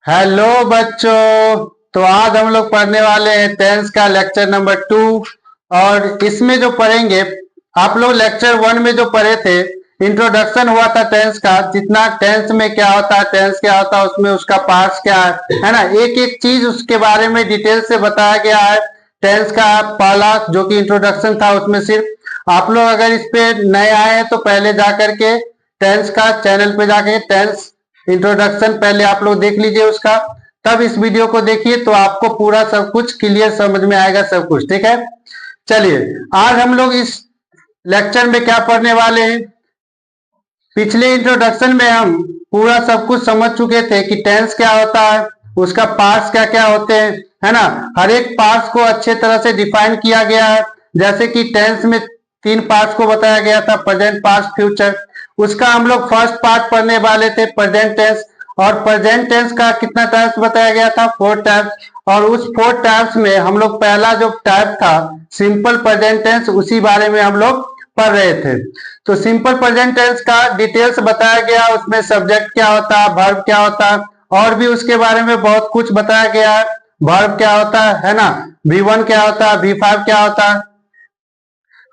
Hello बच्चों। तो आज हम लोग पढ़ने वाले हैं टेंस का लेक्चर नंबर 2। और इसमें जो पढ़ेंगे, आप लोग लेक्चर 1 में जो पढ़े थे, इंट्रोडक्शन हुआ था टेंस का। जितना टेंस में क्या होता है, टेंस क्या होता है, उसमें उसका पार्ट्स क्या है ना, एक एक चीज उसके बारे में डिटेल से बताया गया है। टेंस का पहला जो कि इंट्रोडक्शन था, उसमें सिर्फ आप लोग अगर इस पे नए आए हैं तो पहले जाकर के टेंस का चैनल पे जाके टेंस इंट्रोडक्शन पहले आप लोग देख लीजिए उसका, तब इस वीडियो को देखिए तो आपको पूरा सब कुछ क्लियर समझ में आएगा सब कुछ। ठीक है, चलिए आज हम लोग इस लेक्चर में क्या पढ़ने वाले हैं। पिछले इंट्रोडक्शन में हम पूरा सब कुछ समझ चुके थे कि टेंस क्या होता है, उसका पार्ट्स क्या क्या होते हैं, है ना। हर एक पार्ट्स को अच्छे तरह से डिफाइन किया गया है। जैसे कि टेंस में 3 पार्ट्स को बताया गया था, प्रेजेंट, पास्ट, फ्यूचर। उसका हम लोग फर्स्ट पार्ट पढ़ने वाले थे, प्रेजेंट टेंस। और प्रेजेंट टेंस का कितना टाइप्स बताया गया था, 4 टाइप्स। और उस 4 टाइप्स में हम लोग पहला जो टाइप था सिंपल प्रेजेंट टेंस, उसी बारे में हम लोग पढ़ रहे थे। तो सिंपल प्रेजेंट टेंस का डिटेल्स बताया गया, उसमें सब्जेक्ट क्या होता है, वर्ब क्या होता है, और भी उसके बारे में बहुत कुछ बताया गया है। वर्ब क्या होता है ना, V1 क्या होता है, V5 क्या होता है।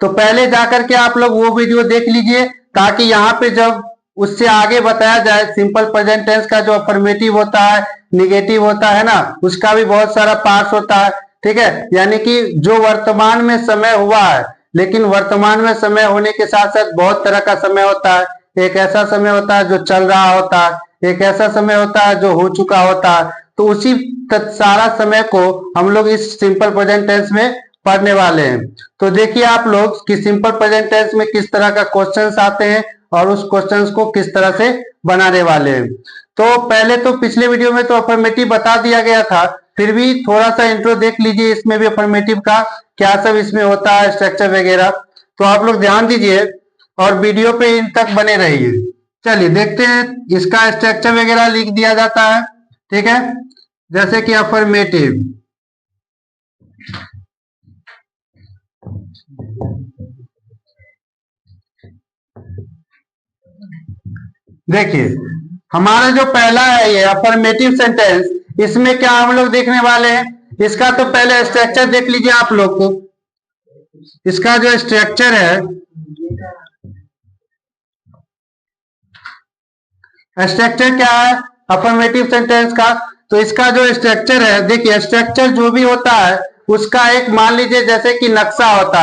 तो पहले जाकर के आप लोग वो वीडियो देख लीजिए, ताकि यहाँ पे जब उससे आगे बताया जाए सिंपल प्रेजेंट टेंस का जो अफर्मेटिव होता है, निगेटिव होता है ना, उसका भी बहुत सारा पार्ट्स होता है। ठीक है, यानी कि जो वर्तमान में समय हुआ है, लेकिन वर्तमान में समय होने के साथ साथ बहुत तरह का समय होता है। एक ऐसा समय होता है जो चल रहा होता है, एक ऐसा समय होता है जो हो चुका होता है। तो उसी सारा समय को हम लोग इस सिंपल प्रेजेंट टेंस में पढ़ने वाले हैं। तो देखिए आप लोग कि सिंपल प्रेजेंट टेंस में किस तरह का क्वेश्चंस आते हैं और उस क्वेश्चंस को किस तरह से बनाने वाले हैं। तो पहले तो पिछले वीडियो में तो अफर्मेटिव बता दिया गया था, फिर भी थोड़ा सा इंट्रो देख लीजिए इसमें भी अफर्मेटिव का क्या सब इसमें होता है, स्ट्रक्चर वगैरह। तो आप लोग ध्यान दीजिए और वीडियो पे इन तक बने रहिए। चलिए देखते हैं, इसका स्ट्रक्चर वगैरह लिख दिया जाता है। ठीक है, जैसे कि अफर्मेटिव, देखिए हमारा जो पहला है ये अफर्मेटिव सेंटेंस, इसमें क्या हम लोग देखने वाले हैं। इसका तो पहले स्ट्रक्चर देख लीजिए आप लोग को। इसका जो स्ट्रक्चर है, स्ट्रक्चर क्या है अफर्मेटिव सेंटेंस का, तो इसका जो स्ट्रक्चर है, देखिए स्ट्रक्चर जो भी होता है उसका एक मान लीजिए जैसे कि नक्शा होता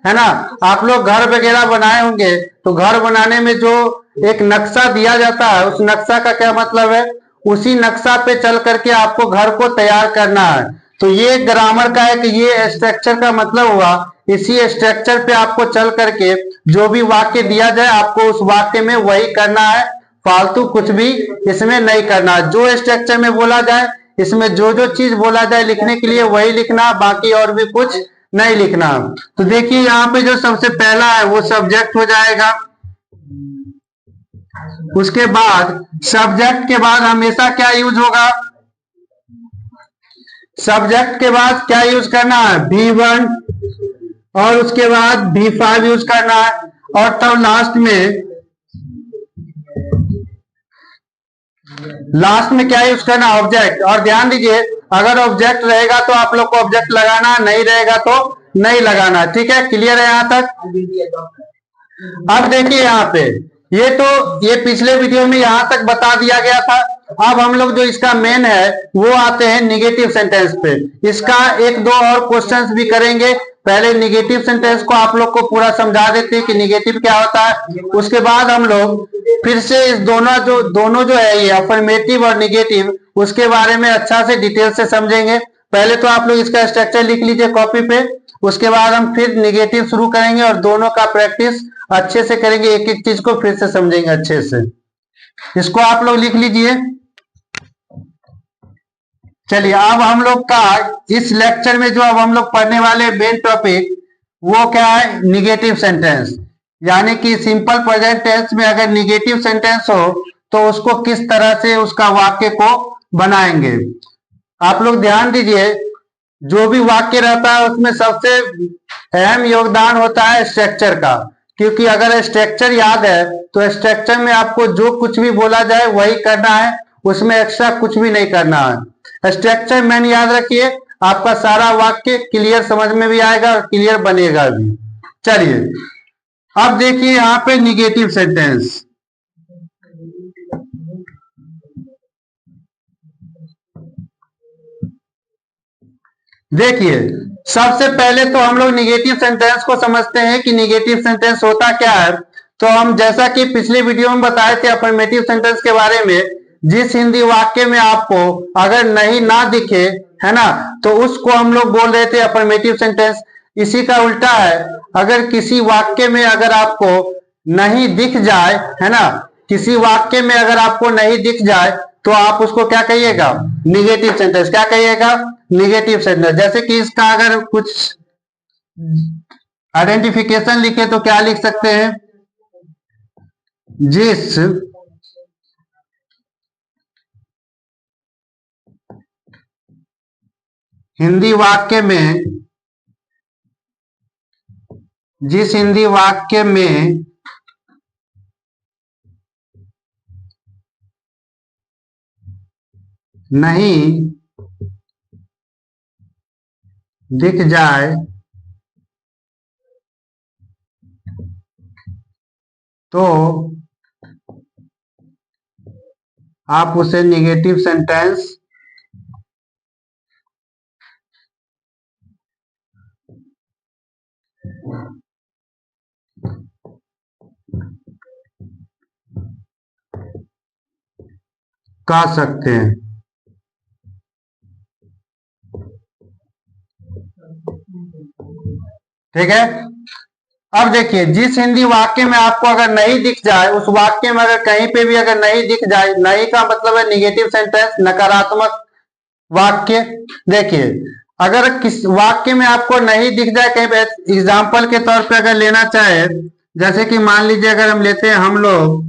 है ना। आप लोग घर वगैरह बनाए होंगे, तो घर बनाने में जो एक नक्शा दिया जाता है, उस नक्शा का क्या मतलब है, उसी नक्शा पे चल करके आपको घर को तैयार करना है। तो ये ग्रामर का है कि ये स्ट्रक्चर का मतलब हुआ, इसी स्ट्रक्चर पे आपको चल करके जो भी वाक्य दिया जाए आपको उस वाक्य में वही करना है, फालतू कुछ भी इसमें नहीं करना। जो स्ट्रक्चर में बोला जाए, इसमें जो जो चीज बोला जाए लिखने के लिए वही लिखना, बाकी और भी कुछ नहीं लिखना। तो देखिए यहाँ पे जो सबसे पहला है वो सब्जेक्ट हो जाएगा। उसके बाद सब्जेक्ट के बाद हमेशा क्या यूज होगा, सब्जेक्ट के बाद क्या यूज करना है, V1, और उसके बाद V5 यूज करना है, और तब लास्ट में क्या यूज करना, ऑब्जेक्ट। और ध्यान दीजिए, अगर ऑब्जेक्ट रहेगा तो आप लोग को ऑब्जेक्ट लगाना, नहीं रहेगा तो नहीं लगाना। ठीक है, क्लियर है यहाँ तक। अब देखिए यहाँ पे ये पिछले वीडियो में यहाँ तक बता दिया गया था। अब हम लोग जो इसका मेन है वो आते हैं निगेटिव सेंटेंस पे। इसका एक दो और क्वेश्चंस भी करेंगे। पहले निगेटिव सेंटेंस को आप लोग को पूरा समझा देते हैं कि निगेटिव क्या होता है। उसके बाद हम लोग फिर से इस दोनों जो है ये अफर्मेटिव और निगेटिव, उसके बारे में अच्छा से डिटेल से समझेंगे। पहले तो आप लोग इसका स्ट्रक्चर लिख लीजिए कॉपी पे, उसके बाद हम फिर निगेटिव शुरू करेंगे और दोनों का प्रैक्टिस अच्छे से करेंगे, एक एक चीज को फिर से समझेंगे अच्छे से। इसको आप लोग लिख लीजिए। चलिए अब हम लोग का इस लेक्चर में जो अब हम लोग पढ़ने वाले मेन टॉपिक वो क्या है, निगेटिव सेंटेंस। यानी कि सिंपल प्रेजेंट टेंस में अगर निगेटिव सेंटेंस हो तो उसको किस तरह से उसका वाक्य को बनाएंगे। आप लोग ध्यान दीजिए, जो भी वाक्य रहता है उसमें सबसे अहम योगदान होता है स्ट्रक्चर का। क्योंकि अगर स्ट्रक्चर याद है तो स्ट्रक्चर में आपको जो कुछ भी बोला जाए वही करना है, उसमें एक्स्ट्रा कुछ भी नहीं करना है। स्ट्रक्चर मेन याद रखिए, आपका सारा वाक्य क्लियर समझ में भी आएगा और क्लियर बनेगा भी। चलिए अब देखिए यहाँ पे निगेटिव सेंटेंस। देखिए सबसे पहले तो हम लोग निगेटिव सेंटेंस को समझते हैं कि निगेटिव सेंटेंस होता क्या है। तो हम जैसा कि पिछले वीडियो में बताए थे अफर्मेटिव सेंटेंस के बारे में, जिस हिंदी वाक्य में आपको अगर नहीं ना दिखे, है ना, तो उसको हम लोग बोल रहे थे अफर्मेटिव सेंटेंस। इसी का उल्टा है, अगर किसी वाक्य में अगर आपको नहीं दिख जाए, है ना, किसी वाक्य में अगर आपको नहीं दिख जाए तो आप उसको क्या कहिएगा, निगेटिव सेंटेंस। क्या कहिएगा, निगेटिव सेंटेंस। जैसे कि इसका अगर कुछ आइडेंटिफिकेशन लिखे तो क्या लिख सकते हैं, जिस हिंदी वाक्य में, जिस हिंदी वाक्य में नहीं दिख जाए तो आप उसे निगेटिव सेंटेंस कह सकते हैं। ठीक है। अब देखिए जिस हिंदी वाक्य में आपको अगर नहीं दिख जाए, उस वाक्य में अगर कहीं पे भी अगर नहीं दिख जाए, नहीं का मतलब है निगेटिव सेंटेंस, नकारात्मक वाक्य। देखिए अगर किस वाक्य में आपको नहीं दिख जाए कहीं पे, एग्जाम्पल के तौर पे अगर लेना चाहे, जैसे कि मान लीजिए अगर हम लेते हैं हम लोग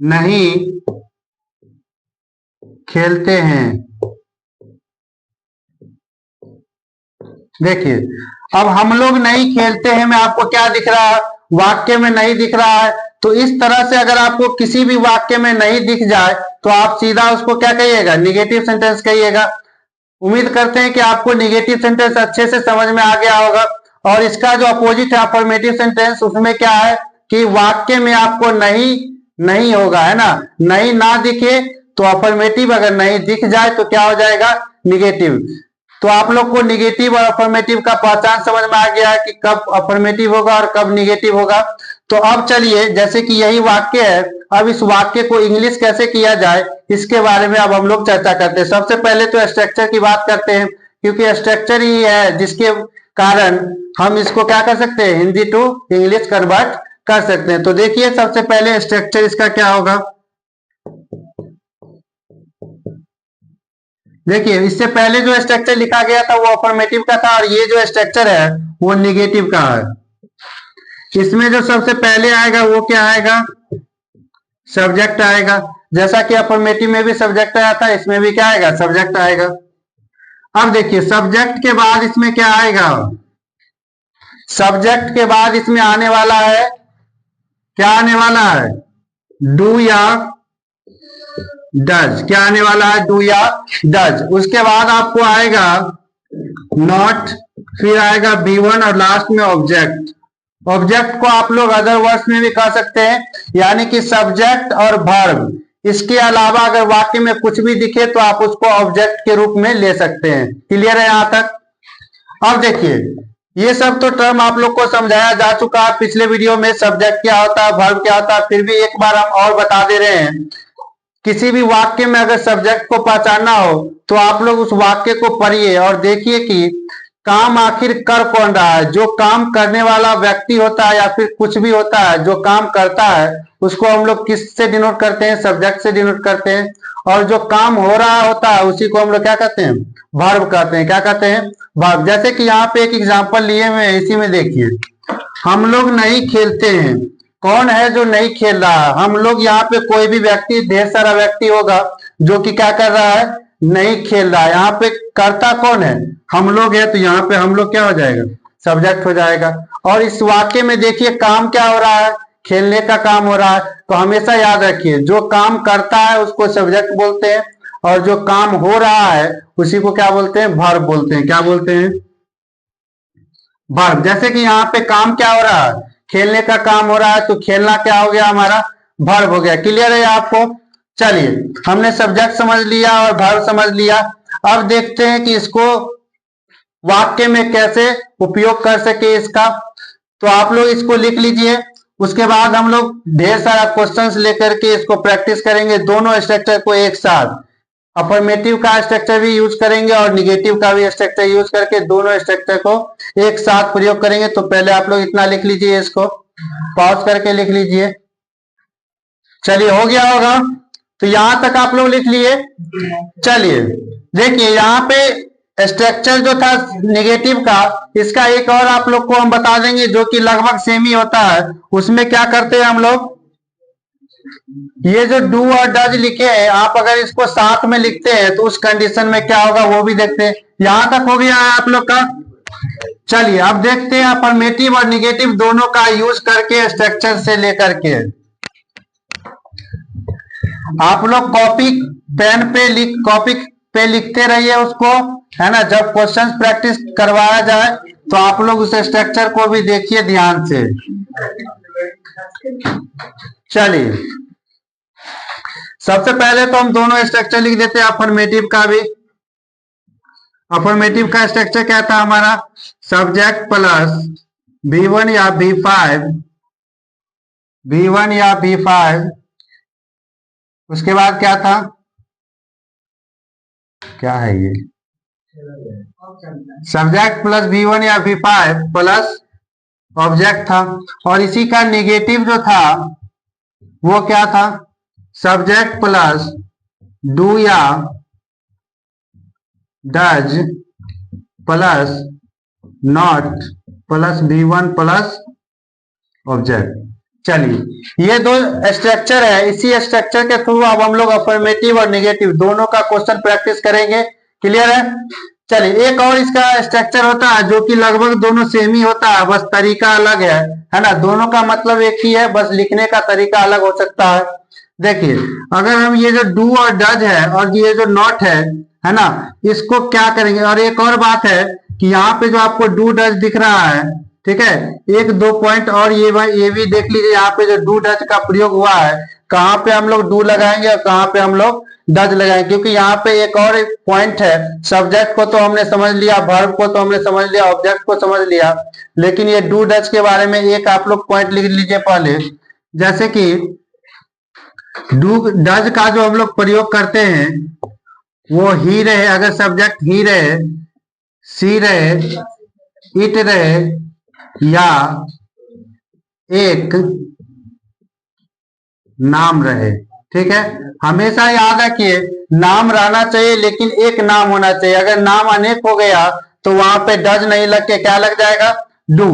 नहीं खेलते हैं। देखिए अब हम लोग नहीं खेलते हैं में आपको क्या दिख रहा है, वाक्य में नहीं दिख रहा है। तो इस तरह से अगर आपको किसी भी वाक्य में नहीं दिख जाए तो आप सीधा उसको क्या कहिएगा, निगेटिव सेंटेंस कहिएगा। उम्मीद करते हैं कि आपको निगेटिव सेंटेंस अच्छे से समझ में आ गया होगा। और इसका जो अपोजिट है अफर्मेटिव सेंटेंस, उसमें क्या है कि वाक्य में आपको नहीं होगा, है ना, नहीं ना दिखे तो अफर्मेटिव, अगर नहीं दिख जाए तो क्या हो जाएगा, निगेटिव। तो आप लोग को निगेटिव और अफर्मेटिव का पहचान समझ में आ गया है कि कब अफर्मेटिव होगा और कब निगेटिव होगा। तो अब चलिए जैसे कि यही वाक्य है, अब इस वाक्य को इंग्लिश कैसे किया जाए इसके बारे में अब हम लोग चर्चा करते हैं। सबसे पहले तो स्ट्रक्चर की बात करते हैं, क्योंकि स्ट्रक्चर ही है जिसके कारण हम इसको क्या कर सकते हैं, हिंदी टू इंग्लिश कन्वर्ट कर सकते हैं। तो देखिए सबसे पहले स्ट्रक्चर इसका क्या होगा। देखिए इससे पहले जो स्ट्रक्चर लिखा गया था वो अफर्मेटिव का था, और ये जो स्ट्रक्चर है वो निगेटिव का है। इसमें जो सबसे पहले आएगा वो क्या आएगा, सब्जेक्ट आएगा। जैसा कि अफर्मेटिव में भी सब्जेक्ट आया था, इसमें भी क्या आएगा, सब्जेक्ट आएगा। अब देखिए सब्जेक्ट के बाद इसमें क्या आएगा, सब्जेक्ट के बाद इसमें आने वाला है, क्या आने वाला है, डू या डज। क्या आने वाला है, डू या डज। उसके बाद आपको आएगा नॉट, फिर आएगा B1 और लास्ट में ऑब्जेक्ट। ऑब्जेक्ट को आप लोग अदर वर्ड्स में भी कह सकते हैं, यानी कि सब्जेक्ट और वर्ब, इसके अलावा अगर वाक्य में कुछ भी दिखे तो आप उसको ऑब्जेक्ट के रूप में ले सकते हैं। क्लियर है यहां तक। अब देखिए ये सब तो टर्म आप लोग को समझाया जा चुका है पिछले वीडियो में, सब्जेक्ट क्या होता है, वर्ब क्या होता है। फिर भी एक बार हम और बता दे रहे हैं, किसी भी वाक्य में अगर सब्जेक्ट को पहचानना हो तो आप लोग उस वाक्य को पढ़िए और देखिए कि काम आखिर कर कौन रहा है। जो काम करने वाला व्यक्ति होता है या फिर कुछ भी होता है जो काम करता है, उसको हम लोग किस से डिनोट करते हैं, सब्जेक्ट से डिनोट करते हैं। और जो काम हो रहा होता है उसी को हम लोग क्या कहते हैं, वर्ब कहते हैं। क्या कहते हैं, वर्ब। जैसे कि यहाँ पे एक एग्जाम्पल लिए हुए हैं, इसी में देखिए, हम लोग नहीं खेलते हैं। कौन है जो नहीं खेल रहा है, हम लोग। यहाँ पे कोई भी व्यक्ति, ढेर सारा व्यक्ति होगा जो कि क्या कर रहा है, नहीं खेल रहा है। यहाँ पे कर्ता कौन है, हम लोग है, तो यहाँ पे हम लोग क्या हो जाएगा, सब्जेक्ट हो जाएगा। और इस वाक्य में देखिए काम क्या हो रहा है, खेलने का काम हो रहा है। तो हमेशा याद रखिए जो काम करता है उसको सब्जेक्ट बोलते हैं और जो काम हो रहा है उसी को क्या बोलते हैं, वर्ब बोलते हैं। क्या बोलते हैं, वर्ब। जैसे कि यहाँ पे काम क्या हो रहा है, खेलने का काम हो रहा है, तो खेलना क्या हो गया हमारा, वर्ब हो गया। क्लियर है आपको। चलिए हमने सब्जेक्ट समझ लिया और वर्ब समझ लिया। अब देखते हैं कि इसको वाक्य में कैसे उपयोग कर सके इसका। तो आप लोग इसको लिख लीजिए, उसके बाद हम लोग ढेर सारा क्वेश्चंस लेकर के इसको प्रैक्टिस करेंगे, दोनों स्ट्रक्चर को एक साथ। अफर्मेटिव का स्ट्रक्चर भी यूज करेंगे और निगेटिव का भी स्ट्रक्चर यूज करके दोनों स्ट्रक्चर को एक साथ प्रयोग करेंगे। तो पहले आप लोग इतना लिख लीजिए, इसको पॉज करके लिख लीजिए। चलिए हो गया होगा, तो यहां तक आप लोग लिख लिए। चलिए देखिए यहाँ पे स्ट्रक्चर जो था निगेटिव का, इसका एक और आप लोग को हम बता देंगे जो कि लगभग सेम ही होता है। उसमें क्या करते हैं हम लोग, ये जो डू और डज लिखे हैं, आप अगर इसको साथ में लिखते हैं तो उस कंडीशन में क्या होगा वो भी देखते हैं। यहां तक हो गया है आप लोग का। चलिए अब देखते हैं अफर्मेटिव और निगेटिव दोनों का यूज करके स्ट्रक्चर से लेकर के। आप लोग कॉपी पे लिखते रहिए उसको, है ना। जब क्वेश्चंस प्रैक्टिस करवाया जाए तो आप लोग उस स्ट्रक्चर को भी देखिए ध्यान से। चलिए सबसे पहले तो हम दोनों स्ट्रक्चर लिख देते हैं अफर्मेटिव का भी। अफर्मेटिव का स्ट्रक्चर क्या था हमारा, सब्जेक्ट प्लस V1 या V5, उसके बाद क्या था, क्या है ये, सब्जेक्ट प्लस V1 या V5 प्लस ऑब्जेक्ट था। और इसी का निगेटिव जो था वो क्या था, सब्जेक्ट प्लस डू या does plus not plus V1 plus object. चलिए ये दो स्ट्रक्चर है, इसी स्ट्रक्चर के थ्रू अब हम लोग अफर्मेटिव और निगेटिव दोनों का क्वेश्चन प्रैक्टिस करेंगे। क्लियर है। चलिए एक और इसका स्ट्रक्चर होता है जो कि लगभग दोनों सेम ही होता है, बस तरीका अलग है ना। दोनों का मतलब एक ही है, बस लिखने का तरीका अलग हो सकता है। देखिए अगर हम ये जो डू और डज है और ये जो नॉट है ना, इसको क्या करेंगे। और एक और बात है कि यहाँ पे जो आपको डू डज दिख रहा है, ठीक है, एक दो पॉइंट और ये भी देख लीजिए। यहाँ पे जो डू डज का प्रयोग हुआ है, कहाँ पे हम लोग डू लगाएंगे और कहाँ पे हम लोग डज लगाएंगे, क्योंकि यहाँ पे एक और पॉइंट है। सब्जेक्ट को तो हमने समझ लिया, वर्ब को तो हमने समझ लिया, ऑब्जेक्ट को समझ लिया, लेकिन ये डू डज के बारे में एक आप लोग पॉइंट लिख लीजिए पहले। जैसे कि डू डज का जो हम लोग प्रयोग करते हैं वो ही रहे, अगर सब्जेक्ट ही रहे, सी रहे, इट रहे या एक नाम रहे। ठीक है, हमेशा याद रखिए नाम रहना चाहिए लेकिन एक नाम होना चाहिए। अगर नाम अनेक हो गया तो वहां पे डज नहीं लग के क्या लग जाएगा, डू।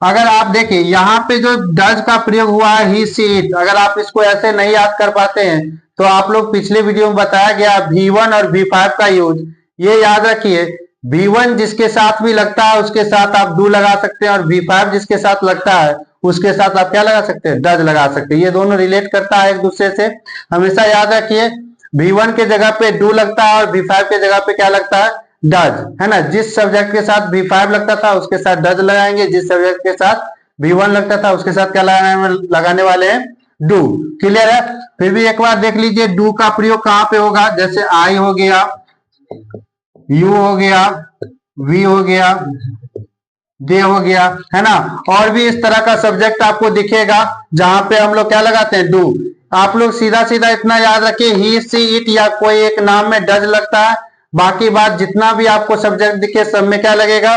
अगर आप देखिए यहाँ पे जो डज का प्रयोग हुआ है ही सी इट, अगर आप इसको ऐसे नहीं याद कर पाते हैं तो आप लोग पिछले वीडियो में बताया गया V1 और V5 का यूज, ये याद रखिए। V1 जिसके साथ भी लगता है उसके साथ आप डू लगा सकते हैं, और V5 जिसके साथ लगता है उसके साथ आप क्या लगा सकते हैं, डज लगा सकते हैं। ये दोनों रिलेट करता है एक दूसरे से, हमेशा याद रखिए। V1 के जगह पे डू लगता है और V5 के जगह पे क्या लगता है, डज, है ना। जिस सब्जेक्ट के साथ V5 लगता था उसके साथ डज लगाएंगे, जिस सब्जेक्ट के साथ V1 लगता था उसके साथ क्या लगाने वाले हैं, डू। क्लियर है। फिर भी एक बार देख लीजिए डू का प्रयोग कहां पे होगा, जैसे आई हो गया, यू हो गया, वी हो गया, दे हो गया, है ना। और भी इस तरह का सब्जेक्ट आपको दिखेगा जहां पे हम लोग क्या लगाते हैं, डू। आप लोग सीधा सीधा इतना याद रखिए, ही सी इट या कोई एक नाम में डज लगता है, बाकी बात जितना भी आपको सब्जेक्ट दिखे सब में क्या लगेगा,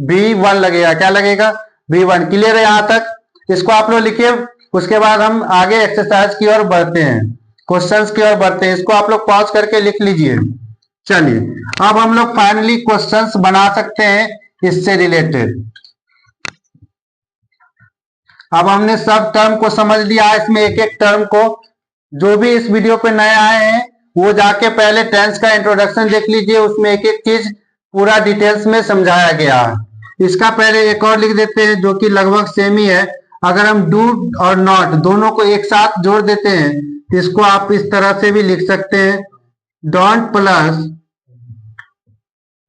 V1 लगेगा। क्या लगेगा, V1। क्लियर है यहाँ तक। इसको आप लोग लिखिए, उसके बाद हम आगे एक्सरसाइज की ओर बढ़ते हैं, क्वेश्चंस की ओर बढ़ते हैं। इसको आप लोग पॉज करके लिख लीजिए। चलिए अब हम लोग फाइनली क्वेश्चंस बना सकते हैं इससे रिलेटेड। अब हमने सब टर्म को समझ लिया, इसमें एक एक टर्म को। जो भी इस वीडियो पे नए आए हैं वो जाके पहले टेंस का इंट्रोडक्शन देख लीजिए, उसमें एक एक चीज पूरा डिटेल्स में समझाया गया है। इसका पहले एक और लिख देते हैं जो कि लगभग सेम ही है। अगर हम डू और नॉट दोनों को एक साथ जोड़ देते हैं, इसको आप इस तरह से भी लिख सकते हैं, डोंट प्लस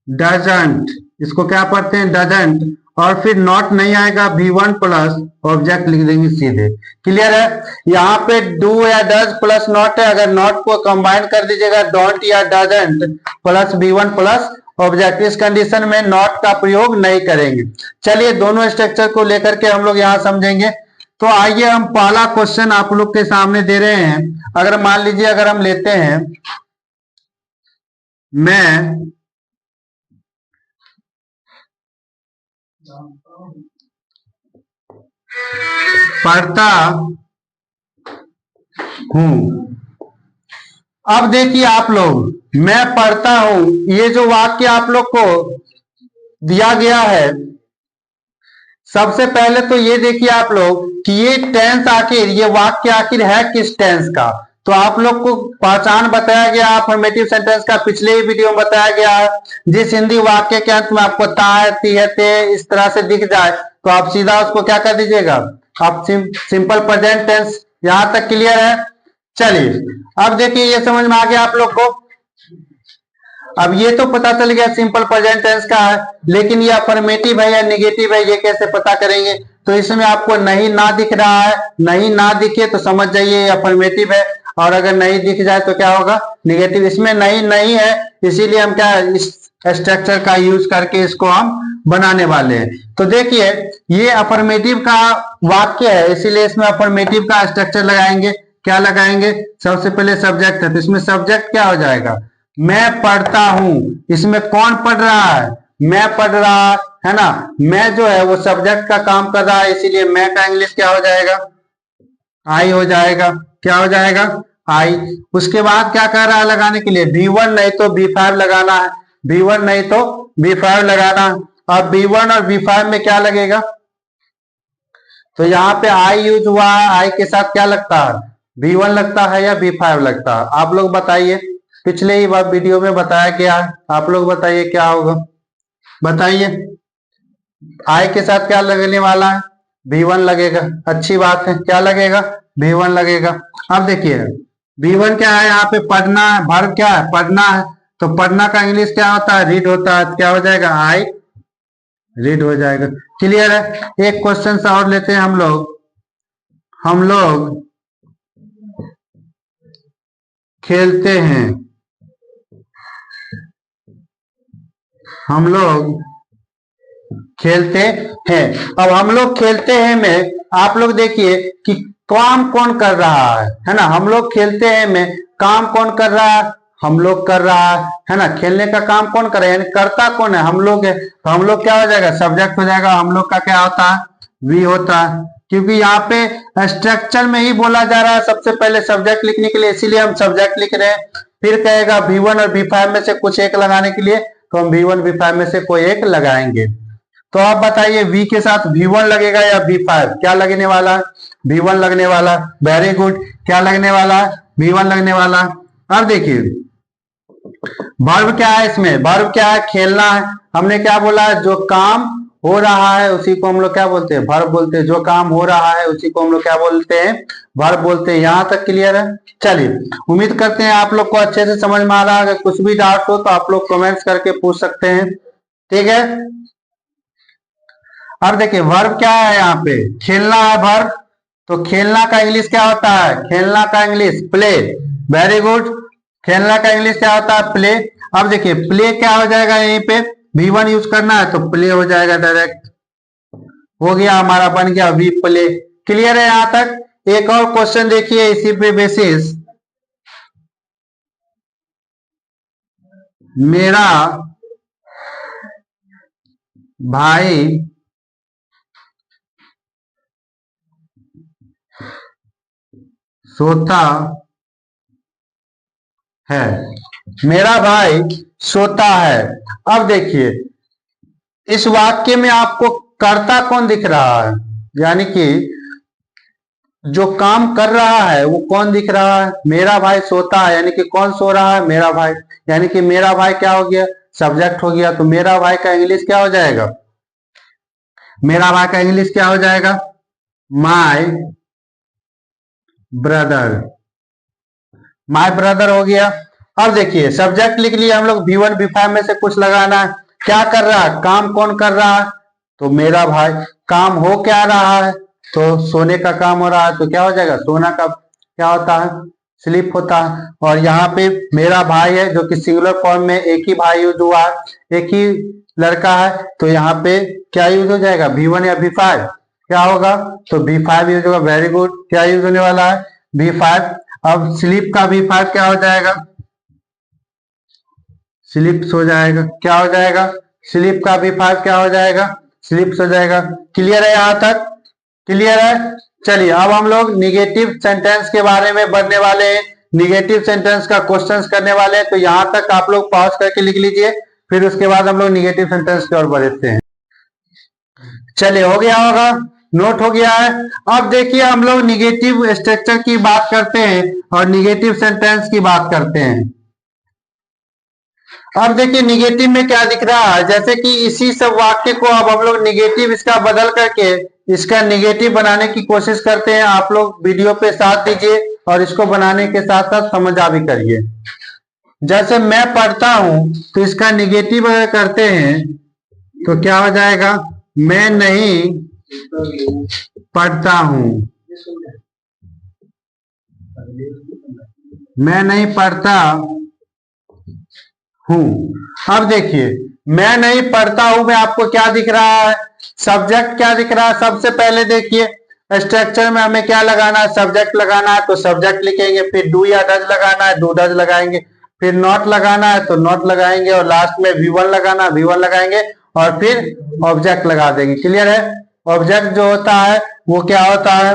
डजंट, इसको क्या पढ़ते हैं डजंट, और फिर नॉट नहीं आएगा, V1 प्लस ऑब्जेक्ट लिख देंगे सीधे। क्लियर है? यहाँ पे डू या डज प्लस नॉट है, अगर नॉट को कंबाइन कर दीजिएगा डोंट या doesn't plus V1 plus object, इस कंडीशन में नॉट का प्रयोग नहीं करेंगे। चलिए दोनों स्ट्रक्चर को लेकर के हम लोग यहाँ समझेंगे। तो आइए हम पहला क्वेश्चन आप लोग के सामने दे रहे हैं। अगर मान लीजिए अगर हम लेते हैं, मैं पढ़ता हूं। अब देखिए आप लोग, मैं पढ़ता हूं, ये जो वाक्य आप लोग को दिया गया है, सबसे पहले तो ये देखिए आप लोग कि ये टेंस आखिर, ये वाक्य आखिर है किस टेंस का। तो आप लोग को पहचान बताया गया अफर्मेटिव सेंटेंस का, पिछले ही वीडियो में बताया गया है। जिस हिंदी वाक्य के अंत में आपको ता है, ती है, ते इस तरह से दिख जाए तो आप सीधा उसको क्या कर दीजिएगा, आप सिंपल प्रेजेंट टेंस। यहां तक क्लियर है? चलिए अब देखिए ये समझ में आ गया आप लोग को। अब ये तो पता चल गया सिंपल प्रेजेंट टेंस का है, लेकिन ये अफर्मेटिव है या नेगेटिव है ये कैसे पता करेंगे? तो इसमें आपको नहीं ना दिख रहा है, नहीं ना दिखे तो समझ जाइए अफर्मेटिव है, और अगर नहीं दिख जाए तो क्या होगा, नेगेटिव। इसमें नहीं नहीं है, इसीलिए हम क्या इस स्ट्रक्चर का यूज करके इसको हम बनाने वाले हैं। तो देखिए ये अफर्मेटिव का वाक्य है, इसीलिए इसमें अफर्मेटिव का स्ट्रक्चर लगाएंगे। क्या लगाएंगे? सबसे पहले सब्जेक्ट है, तो इसमें सब्जेक्ट क्या हो जाएगा, मैं पढ़ता हूं। इसमें कौन पढ़ रहा है, मैं पढ़ रहा है ना, मैं जो है वो सब्जेक्ट का काम कर रहा है, इसीलिए मैं का इंग्लिश क्या हो जाएगा, आई हो जाएगा। क्या हो जाएगा, आई। उसके बाद क्या कर रहा है लगाने के लिए, V1 नहीं तो V5 लगाना है, V1 नहीं तो V5 लगाना है। अब V1 और V5 में क्या लगेगा, तो यहाँ पे आई यूज हुआ है, आई के साथ क्या लगता है, V1 लगता है या V5 लगता है, आप लोग बताइए। पिछले ही बार वीडियो में बताया गया है, आप लोग बताइए क्या होगा, बताइए। आई के साथ क्या लगने वाला है, V1 लगेगा। अच्छी बात है, क्या लगेगा, V1 लगेगा। अब देखिए V1 क्या है, यहाँ पे पढ़ना है, वर्ब क्या है, पढ़ना है, तो पढ़ना का इंग्लिश क्या होता है, रीड होता है, क्या हो जाएगा, आई रीड हो जाएगा। क्लियर है? एक क्वेश्चन से और लेते हैं हम लोग खेलते हैं, हम लोग खेलते हैं। अब हम लोग खेलते हैं में आप लोग देखिए कि काम कौन कर रहा है ना, हम लोग खेलते हैं में काम कौन कर रहा है, हम लोग कर रहा है ना। खेलने का काम कौन कर रहा है, यानी करता कौन है, हम लोग है, तो हम लोग क्या हो जाएगा, सब्जेक्ट हो जाएगा। हम लोग का क्या होता है, वी होता है, क्योंकि यहाँ पे स्ट्रक्चर में ही बोला जा रहा है सबसे पहले सब्जेक्ट लिखने के लिए, इसीलिए हम सब्जेक्ट लिख रहे हैं। फिर कहेगा V1 और V5 में से कुछ एक लगाने के लिए, तो हम V1 V5 में से कोई एक लगाएंगे। तो आप बताइए V के साथ V1 लगेगा या V5, क्या लगने वाला है, V1 लगने वाला। वेरी गुड, क्या लगने वाला है, V1 लगने वाला। अब देखिए वर्ब क्या है, इसमें वर्ब क्या है, खेलना है। हमने क्या बोला है, जो काम हो रहा है उसी को हम लोग क्या बोलते हैं, वर्ब बोलते हैं। जो काम हो रहा है उसी को हम लोग क्या बोलते हैं, वर्ब बोलते हैं। यहां तक क्लियर है? चलिए उम्मीद करते हैं आप लोग को अच्छे से समझ में आ रहा है। अगर कुछ भी डाउट हो तो आप लोग कमेंट्स करके पूछ सकते हैं, ठीक है। अब देखिए वर्ब क्या है, यहाँ पे खेलना है वर्ब, तो खेलना का इंग्लिश क्या होता है, खेलना का इंग्लिश प्ले। वेरी गुड, खेलना का इंग्लिश क्या होता है, प्ले। अब देखिए प्ले क्या हो जाएगा, यहीं पे V1 यूज करना है तो प्ले हो जाएगा, डायरेक्ट हो गया हमारा, बन गया वी प्ले। क्लियर है यहां तक? एक और क्वेश्चन देखिए इसी पे बेसिस, मेरा भाई सोता है, मेरा भाई सोता है। अब देखिए इस वाक्य में आपको कर्ता कौन दिख रहा है, यानी कि जो काम कर रहा है वो कौन दिख रहा है, मेरा भाई सोता है, यानी कि कौन सो रहा है, मेरा भाई। यानी कि मेरा भाई क्या हो गया, सब्जेक्ट हो गया। तो मेरा भाई का इंग्लिश क्या हो जाएगा, मेरा भाई का इंग्लिश क्या हो जाएगा? My brother. माय ब्रदर हो गया। अब देखिए सब्जेक्ट लिख लिया हम लोग, V1 V5 में से कुछ लगाना है। क्या कर रहा है? काम कौन कर रहा है? तो मेरा भाई। काम हो क्या रहा है? तो सोने का काम हो रहा है, तो क्या हो जाएगा? सोना का क्या होता है? स्लीप होता है। और यहाँ पे मेरा भाई है जो कि सिंगुलर फॉर्म में एक ही भाई यूज हुआ है, एक ही लड़का है, तो यहाँ पे क्या यूज हो जाएगा? V1 या V5? क्या होगा? तो V5 यूज होगा। Very good. क्या यूज होने वाला है? V5। अब स्लीप का V5 क्या हो जाएगा? स्लिप्स हो जाएगा। क्या हो जाएगा? स्लिप का V5 क्या हो जाएगा? स्लिप्स हो जाएगा। क्लियर है यहाँ तक? क्लियर है? चलिए अब हम लोग निगेटिव सेंटेंस के बारे में बढ़ने वाले हैं। निगेटिव सेंटेंस का क्वेश्चंस करने वाले हैं, तो यहाँ तक आप लोग पॉज करके लिख लीजिए, फिर उसके बाद हम लोग निगेटिव सेंटेंस की ओर बढ़ते हैं। चलिए हो गया होगा, नोट हो गया है। अब देखिए हम लोग निगेटिव स्ट्रक्चर की बात करते हैं और निगेटिव सेंटेंस की बात करते हैं। अब देखिए निगेटिव में क्या दिख रहा है, जैसे कि इसी सब वाक्य को अब हम लोग निगेटिव इसका बदल करके इसका निगेटिव बनाने की कोशिश करते हैं। आप लोग वीडियो पे साथ दीजिए और इसको बनाने के साथ साथ समझा भी करिए। जैसे मैं पढ़ता हूं, तो इसका निगेटिव अगर करते हैं तो क्या हो जाएगा? मैं नहीं पढ़ता हूं। मैं नहीं पढ़ता हूं। अब देखिए मैं नहीं पढ़ता हूं में आपको क्या दिख रहा है? सब्जेक्ट क्या दिख रहा है? सबसे पहले देखिए स्ट्रक्चर में हमें क्या लगाना है? सब्जेक्ट लगाना है, तो सब्जेक्ट लिखेंगे। फिर डू या डज लगाना है, डू डज लगाएंगे। फिर नॉट लगाना है तो नॉट लगाएंगे, और लास्ट में V1 लगाना है, V1 लगाएंगे, और फिर ऑब्जेक्ट लगा देंगे। क्लियर है? ऑब्जेक्ट जो होता है वो क्या होता है?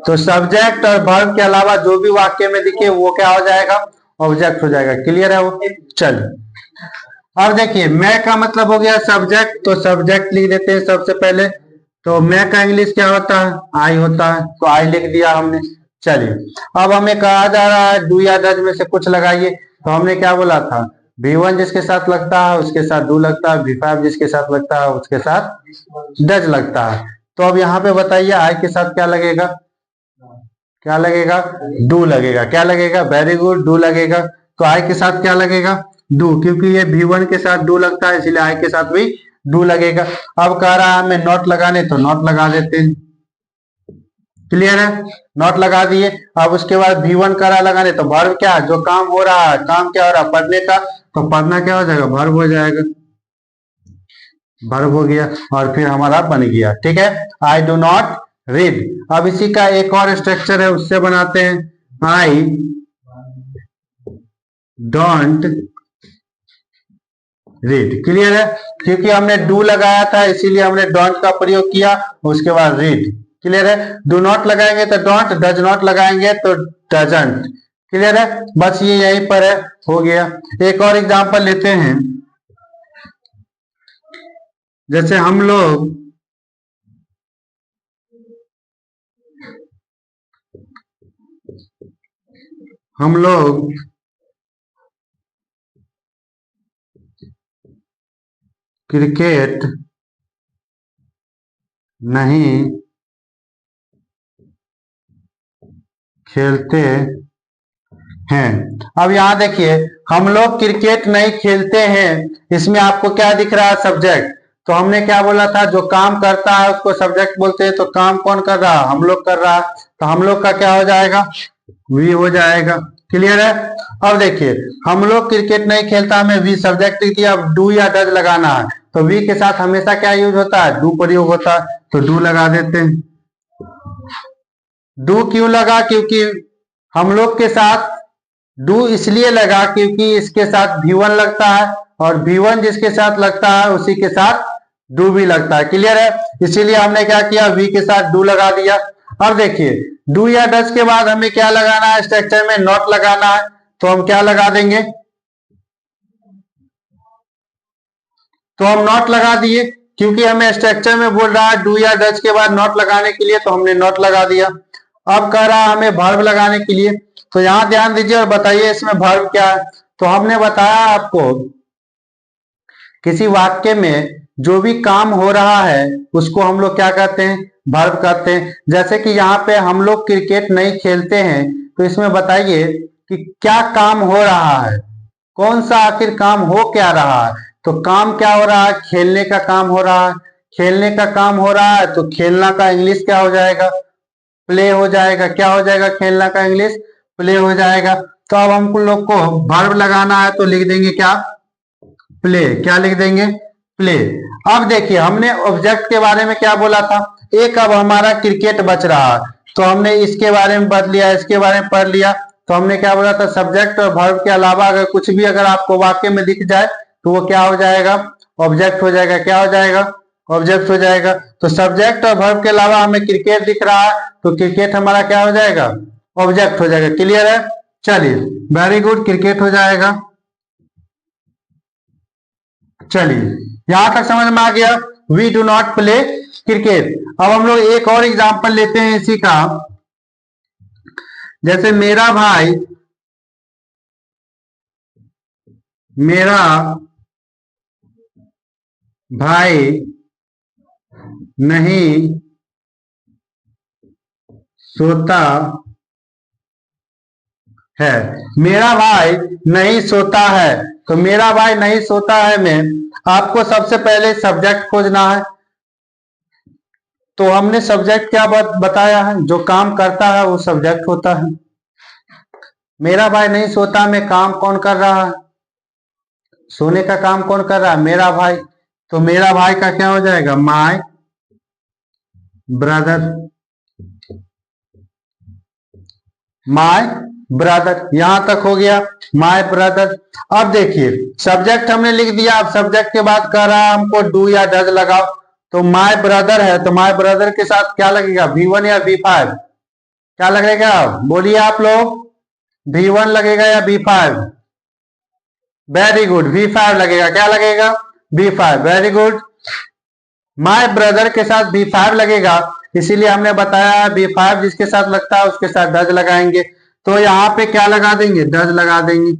तो सब्जेक्ट और वर्ब के अलावा जो भी वाक्य में दिखे वो क्या हो जाएगा? ऑब्जेक्ट हो जाएगा। क्लियर है वो? चलिए अब देखिए मैं का मतलब हो गया सब्जेक्ट, तो सब्जेक्ट लिख देते हैं सबसे पहले। तो मैं का इंग्लिश क्या होता है? आई होता है, तो आई लिख दिया हमने। चलिए अब हमें कहा जा रहा है डू या डज में से कुछ लगाइए, तो हमने क्या बोला था? V1 जिसके साथ लगता है उसके साथ डू लगता है, V5 जिसके साथ लगता है उसके साथ डज लगता है। तो अब यहाँ पे बताइए आई के साथ क्या लगेगा? क्या लगेगा? डू लगेगा। क्या लगेगा? वेरी गुड, डू लगेगा। तो आई के साथ क्या लगेगा? डू, क्योंकि ये V1 के साथ डू लगता है इसलिए आई के साथ भी डू लगेगा। अब कह रहा है हमें नॉट लगाने, तो नॉट लगा देते हैं। क्लियर है? नॉट लगा दिए। अब उसके बाद V1 करा लगाने, तो वर्ब क्या है? जो काम हो रहा है, काम क्या हो रहा है? पढ़ने का, तो पढ़ना क्या हो जाएगा? वर्ब हो जाएगा। वर्ब हो गया और फिर हमारा बन गया। ठीक है, आई डू नॉट रीड। अब इसी का एक और स्ट्रक्चर है, उससे बनाते हैं। I don't read. क्लियर है? क्योंकि हमने डू लगाया था इसीलिए हमने डोंट का प्रयोग किया, उसके बाद रीड। क्लियर है? डू नॉट लगाएंगे तो डोंट, डज नॉट लगाएंगे तो डजंट। क्लियर है? बस ये यहीं पर है, हो गया। एक और एग्जांपल लेते हैं। जैसे हम लोग क्रिकेट नहीं खेलते हैं। अब यहां देखिए हम लोग क्रिकेट नहीं खेलते हैं, इसमें आपको क्या दिख रहा है? सब्जेक्ट। तो हमने क्या बोला था? जो काम करता है उसको सब्जेक्ट बोलते हैं, तो काम कौन कर रहा है? हम लोग कर रहा है, तो हम लोग का क्या हो जाएगा? वी हो जाएगा। क्लियर है? अब देखिए हम लोग क्रिकेट नहीं खेलता, हमें वी सब्जेक्ट लिख दिया। अब डू या डज लगाना है, तो वी के साथ हमेशा क्या यूज होता है? डू प्रयोग होता है, तो डू लगा देते हैं। डू क्यों लगा? क्योंकि हम लोग के साथ डू इसलिए लगा क्योंकि इसके साथ V1 लगता है, और V1 जिसके साथ लगता है उसी के साथ डू भी लगता है। क्लियर है? इसीलिए हमने क्या किया? वी के साथ डू लगा दिया। अब देखिए डू या डज के बाद हमें क्या लगाना है? स्ट्रक्चर में नॉट लगाना है, तो हम क्या लगा देंगे? तो हम नॉट लगा दिए, क्योंकि हमें स्ट्रक्चर में बोल रहा है डू या डज के बाद नॉट लगाने के लिए, तो हमने नॉट लगा दिया। अब कह रहा है हमें वर्ब लगाने के लिए, तो यहां ध्यान दीजिए और बताइए इसमें वर्ब क्या है। तो हमने बताया आपको किसी वाक्य में जो भी काम हो रहा है उसको हम लोग क्या कहते हैं, वर्ब कहते हैं। जैसे कि यहाँ पे हम लोग क्रिकेट नहीं खेलते हैं, तो इसमें बताइए कि क्या काम हो रहा है, कौन सा आखिर काम हो क्या रहा है। तो काम क्या हो रहा है, खेलने का काम हो रहा है। खेलने का काम हो रहा है तो खेलना का इंग्लिश क्या हो जाएगा, प्ले हो जाएगा। क्या हो जाएगा, खेलना का इंग्लिश प्ले हो जाएगा। तो अब हम लोग को वर्ब लगाना है तो लिख देंगे क्या, प्ले। क्या लिख देंगे, प्ले। अब देखिए हमने ऑब्जेक्ट के बारे में क्या बोला था, एक अब हमारा क्रिकेट बच रहा है, तो हमने इसके बारे में पढ़ लिया, इसके बारे में पढ़ लिया। तो हमने क्या बोला था, सब्जेक्ट और वर्ब के अलावा अगर कुछ भी अगर आपको वाक्य में दिख जाए तो वो क्या हो जाएगा, ऑब्जेक्ट हो जाएगा। क्या हो जाएगा, ऑब्जेक्ट हो जाएगा। तो सब्जेक्ट और वर्ब के अलावा हमें क्रिकेट दिख रहा है तो क्रिकेट हमारा क्या हो जाएगा, ऑब्जेक्ट हो जाएगा। क्लियर है, चलिए वेरी गुड, क्रिकेट हो जाएगा। चलिए यहां तक समझ में आ गया, we do not play cricket. अब हम लोग एक और एग्जांपल लेते हैं इसी का। जैसे मेरा भाई नहीं सोता है। मेरा भाई नहीं सोता है, तो मेरा भाई नहीं सोता है में आपको सबसे पहले सब्जेक्ट खोजना है। तो हमने सब्जेक्ट क्या बताया है, जो काम करता है वो सब्जेक्ट होता है। मेरा भाई नहीं सोता में काम कौन कर रहा है, सोने का काम कौन कर रहा है, मेरा भाई। तो मेरा भाई का क्या हो जाएगा, माय ब्रदर। माय ब्रदर, यहां तक हो गया, माय ब्रदर। अब देखिए सब्जेक्ट हमने लिख दिया, अब सब्जेक्ट के बाद कह रहा है हमको डू या डज लगाओ। तो माय ब्रदर है तो माय ब्रदर के साथ क्या लगेगा, V1 या V5, क्या लगेगा बोलिए आप लोग, V1 लगेगा या V5। वेरी गुड, V5 लगेगा। क्या लगेगा, V5, very good. My brother के साथ V5 लगेगा, इसीलिए हमने बताया V5 जिसके साथ लगता है उसके साथ डज लगाएंगे। तो यहाँ पे क्या लगा देंगे, डज लगा देंगे।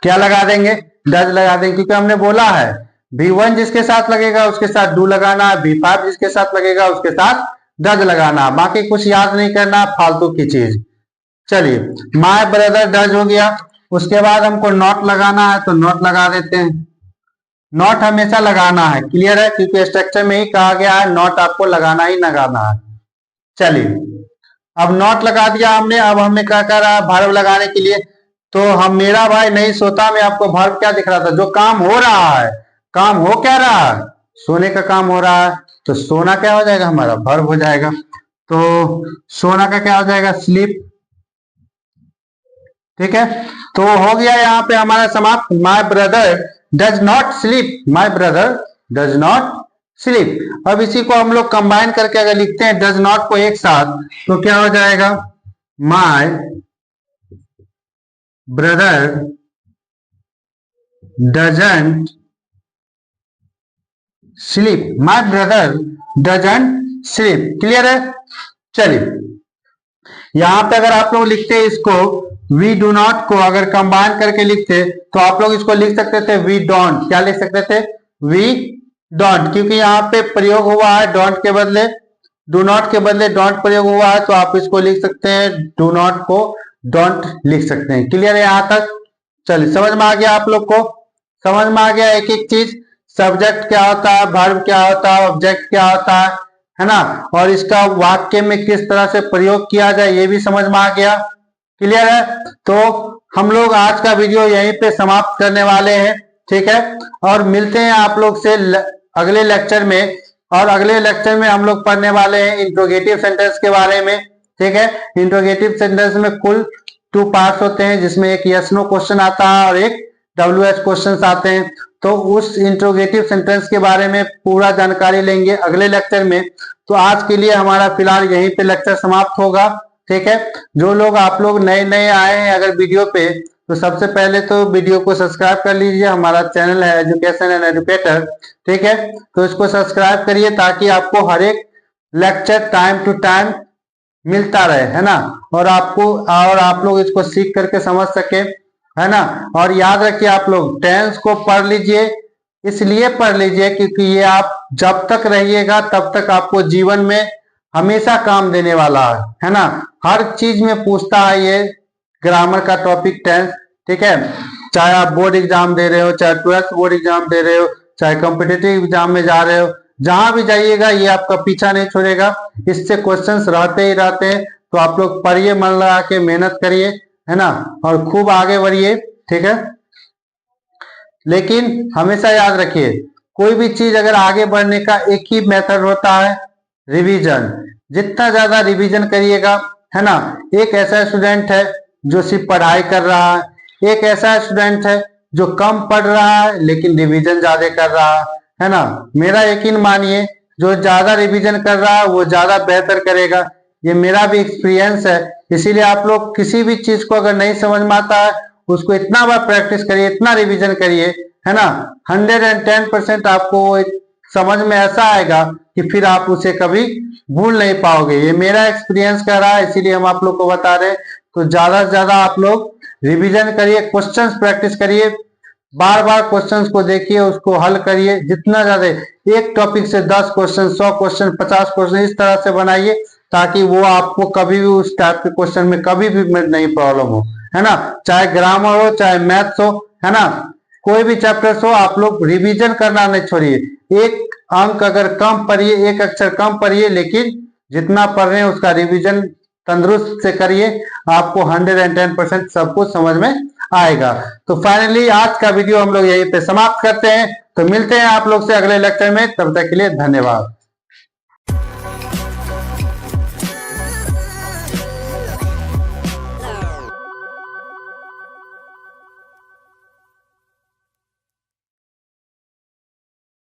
क्या लगा देंगे, डज लगा देंगे, क्योंकि हमने बोला है V1 जिसके साथ लगेगा उसके साथ डू लगाना है, V5 जिसके साथ लगेगा उसके साथ डज लगाना, बाकी कुछ याद नहीं करना, फालतू की चीज। चलिए माय ब्रदर डज हो गया। उसके बाद हमको नॉट लगाना है तो नॉट लगा देते हैं। नॉट हमेशा लगाना है, क्लियर है, क्योंकि स्ट्रक्चर में ही कहा गया है नॉट आपको लगाना ही लगाना है। चलिए अब नॉट लगा दिया हमने, अब हमें क्या कर रहा है, वर्ब लगाने के लिए। तो हम मेरा भाई नहीं सोता में आपको वर्ब क्या दिख रहा था, जो काम हो रहा है। काम हो क्या रहा है, सोने का काम हो रहा है, तो सोना क्या हो जाएगा हमारा, वर्ब हो जाएगा। तो सोना का क्या हो जाएगा, स्लीप। ठीक है, तो हो गया यहाँ पे हमारा समाप्त। My brother does not sleep, my brother does not sleep. अब इसी को हम लोग कंबाइन करके अगर लिखते हैं डज नॉट को एक साथ, तो क्या हो जाएगा, my brother doesn't sleep, my brother doesn't sleep. Clear है, चलिए यहां पे अगर आप लोग लिखते हैं इसको, वी डू नॉट को अगर कंबाइन करके लिखते तो आप लोग इसको लिख सकते थे वी डोंट। क्या लिख सकते थे, वी डोंट, क्योंकि यहाँ पे प्रयोग हुआ है डोंट के बदले, डू नॉट के बदले डोंट प्रयोग हुआ है, तो आप इसको लिख सकते हैं डू नॉट को डोंट लिख सकते हैं। क्लियर है यहां तक, चलिए समझ में आ गया आप लोग को, समझ में आ गया एक एक चीज, सब्जेक्ट क्या होता है, वर्ब क्या होता है, ऑब्जेक्ट क्या होता है ना, और इसका वाक्य में किस तरह से प्रयोग किया जाए ये भी समझ में आ गया। क्लियर है, तो हम लोग आज का वीडियो यहीं पे समाप्त करने वाले हैं। ठीक है, और मिलते हैं आप लोग से अगले लेक्चर में, और अगले लेक्चर में हम लोग पढ़ने वाले हैं इंट्रोगेटिव सेंटेंस के बारे में। ठीक है, इंट्रोगेटिव सेंटेंस में कुल 2 पार्ट्स होते हैं, जिसमें एक यस नो क्वेश्चन आता है और एक WH क्वेश्चन आते हैं। तो उस इंट्रोगेटिव सेंटेंस के बारे में पूरा जानकारी लेंगे अगले लेक्चर में। तो आज के लिए हमारा फिलहाल यहीं पे लेक्चर समाप्त होगा। ठीक है, जो लोग आप लोग नए नए आए हैं अगर वीडियो पे, तो सबसे पहले तो वीडियो को सब्सक्राइब कर लीजिए, हमारा चैनल है एजुकेशन एंड एजुकेटर। ठीक है, तो इसको सब्सक्राइब करिए ताकि आपको हर एक लेक्चर टाइम टू टाइम मिलता रहे, है ना, और आप लोग इसको सीख करके समझ सके, है ना। और याद रखिए आप लोग टेंस को पढ़ लीजिए, इसलिए पढ़ लीजिए क्योंकि ये आप जब तक रहिएगा तब तक आपको जीवन में हमेशा काम देने वाला है ना। हर चीज में पूछता है ये ग्रामर का टॉपिक टेंस, ठीक है। चाहे आप बोर्ड एग्जाम दे रहे हो, चाहे 12th बोर्ड एग्जाम दे रहे हो, चाहे कॉम्पिटिटिव एग्जाम में जा रहे हो, जहां भी जाइएगा ये आपका पीछा नहीं छोड़ेगा। इससे क्वेश्चंस रहते ही रहते हैं। तो आप लोग पढ़िए, मन लगा के मेहनत करिए, है ना, और खूब आगे बढ़िए, ठीक है। लेकिन हमेशा याद रखिए, कोई भी चीज अगर आगे बढ़ने का एक ही मेथड होता है, रिवीजन। जितना ज्यादा रिवीजन करिएगा, है ना। एक ऐसा स्टूडेंट है जो सिर्फ पढ़ाई कर रहा है, एक ऐसा स्टूडेंट है जो कम पढ़ रहा है लेकिन रिवीजन ज्यादा कर रहा है ना। मेरा यकीन मानिए, जो ज्यादा रिवीजन कर रहा है वो ज्यादा बेहतर करेगा। ये मेरा भी एक्सपीरियंस है। इसीलिए आप लोग किसी भी चीज को अगर नहीं समझ में आता है, उसको इतना बार प्रैक्टिस करिए, इतना रिवीजन करिए, है ना, 110% आपको समझ में ऐसा आएगा कि फिर आप उसे कभी भूल नहीं पाओगे। ये मेरा एक्सपीरियंस कह रहा है, इसीलिए हम आप लोग को बता रहे हैं। तो ज्यादा से ज्यादा आप लोग रिवीजन करिए, क्वेश्चंस प्रैक्टिस करिए, बार बार क्वेश्चंस को देखिए, उसको हल करिए। जितना ज्यादा एक टॉपिक से 10 क्वेश्चन, 100 क्वेश्चन, 50 क्वेश्चन इस तरह से बनाइए ताकि वो आपको कभी भी उस टाइप के क्वेश्चन में कभी भी नहीं प्रॉब्लम हो, है ना। चाहे ग्रामर हो, चाहे मैथ्स हो, है ना, कोई भी चैप्टर्स हो, आप लोग रिवीजन करना नहीं छोड़िए। एक अंक अगर कम पढ़िए, एक अक्षर कम पढ़िए, लेकिन जितना पढ़ रहे हैं उसका रिवीजन तंदुरुस्त से करिए, आपको 110% सब कुछ समझ में आएगा। तो फाइनली आज का वीडियो हम लोग यहीं पे समाप्त करते हैं। तो मिलते हैं आप लोग से अगले लेक्चर में, तब तक के लिए धन्यवाद।